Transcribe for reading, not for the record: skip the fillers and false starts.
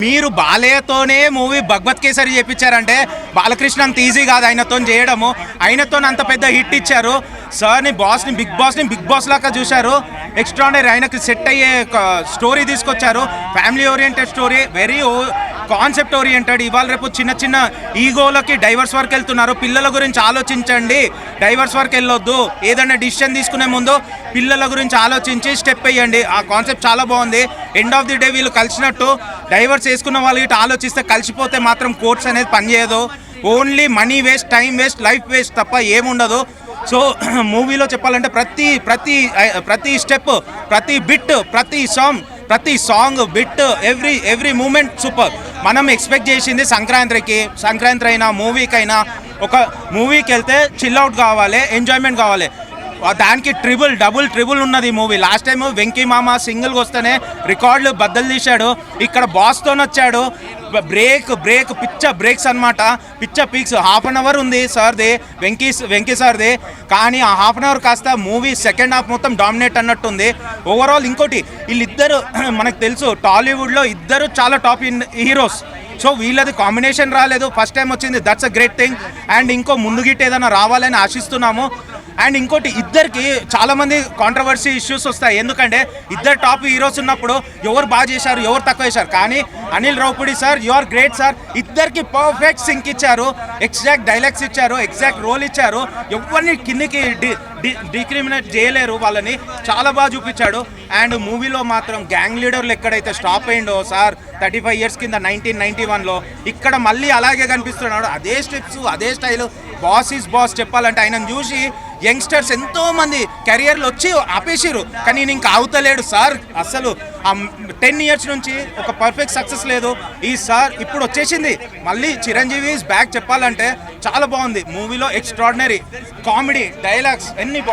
మీరు బాలయ్యతోనే మూవీ భగవత్ కేసరి చేపించారంటే బాలకృష్ణ అంత ఈజీ కాదు ఆయనతో చేయడము. ఆయనతో అంత పెద్ద హిట్ ఇచ్చారు. సార్ని బిగ్ బాస్ లాగా చూశారు. ఎక్స్ట్రాడనరీ, ఆయనకి సెట్ అయ్యే స్టోరీ తీసుకొచ్చారు. Family oriented story, very concept oriented. ఇవాళ రేపు చిన్న చిన్న ఈగోలకి డైవర్స్ వరకు వెళ్తున్నారు. పిల్లల గురించి ఆలోచించండి, డైవర్స్ వరకు వెళ్ళొద్దు. ఏదైనా డిసిషన్ తీసుకునే ముందు పిల్లల గురించి ఆలోచించి స్టెప్ వేయండి. ఆ కాన్సెప్ట్ చాలా బాగుంది. ఎండ్ ఆఫ్ ది డే వీళ్ళు కలిసినట్టు డైవర్స్ చేసుకున్న వాళ్ళు ఇటు ఆలోచిస్తే కలిసిపోతే మాత్రం కోర్ట్స్ అనేది పనిచేయదు. Only money waste, time waste, life waste తప్ప ఏముండదు. సో మూవీలో చెప్పాలంటే ప్రతి స్టెప్, ప్రతి బిట్, ప్రతి song bit, every moment super. మనం ఎక్స్పెక్ట్ చేసింది సంక్రాంతి అయినా మూవీకైనా, ఒక మూవీకి వెళ్తే చిల్ అవుట్ కావాలి, ఎంజాయ్మెంట్ కావాలి. దానికి డబుల్ ట్రిబుల్ ఉన్నది ఈ మూవీ. లాస్ట్ టైం వెంకీ మామ సింగిల్గా వస్తేనే రికార్డులు బద్దలు తీశాడు. ఇక్కడ బాస్తో వచ్చాడు. పిచ్చ బ్రేక్స్ అనమాట, పిచ్చ పీక్స్. ½ ఉంది సార్ది, వెంకీ సార్ది. కానీ ఆ ½ కాస్త మూవీ సెకండ్ హాఫ్ మొత్తం డామినేట్ అన్నట్టుంది. ఓవరాల్ ఇంకోటి, వీళ్ళిద్దరు మనకు తెలుసు టాలీవుడ్లో ఇద్దరు చాలా టాప్ హీరోస్. సో వీళ్ళది కాంబినేషన్ రాలేదు, ఫస్ట్ టైం వచ్చింది. That's a great thing. And ఇంకో ముందుగిట్ట ఏదైనా రావాలని ఆశిస్తున్నాము. అండ్ ఇంకోటి, ఇద్దరికి చాలామంది కాంట్రవర్సీ ఇష్యూస్ వస్తాయి. ఎందుకంటే ఇద్దరు టాప్ హీరోస్ ఉన్నప్పుడు ఎవరు బాగా చేశారు, ఎవరు తక్కువ చేశారు. కానీ Anil Ravipudi sir, you are great sir. ఇద్దరికి పర్ఫెక్ట్ సింక్ ఇచ్చారు, ఎగ్జాక్ట్ డైలాగ్స్ ఇచ్చారు, ఎగ్జాక్ట్ రోల్ ఇచ్చారు. ఎవరిని కిందికి డిక్రిమినేట్ చేయలేరు, వాళ్ళని చాలా బాగా చూపించాడు. అండ్ మూవీలో మాత్రం గ్యాంగ్ లీడర్లు ఎక్కడైతే స్టాప్ అయిందో సార్ 35 ఇయర్స్ కింద 1991లో, ఇక్కడ మళ్ళీ అలాగే కనిపిస్తున్నాడు. అదే స్టెప్స్, అదే స్టైలు. Boss is boss. చెప్పాలంటే ఆయనను చూసి యంగ్స్టర్స్ ఎంతోమంది కెరియర్లు వచ్చి ఆపేసారు, కానీ నేను ఇంకా అవుతలేడు సార్. అసలు 10 ఇయర్స్ నుంచి ఒక పర్ఫెక్ట్ సక్సెస్ లేదు. ఈ సార్ ఇప్పుడు వచ్చేసింది మళ్ళీ. Chiranjeevi is back. చెప్పాలంటే చాలా బాగుంది మూవీలో. ఎక్స్ట్రాడినరీ కామెడీ, డైలాగ్స్ అన్ని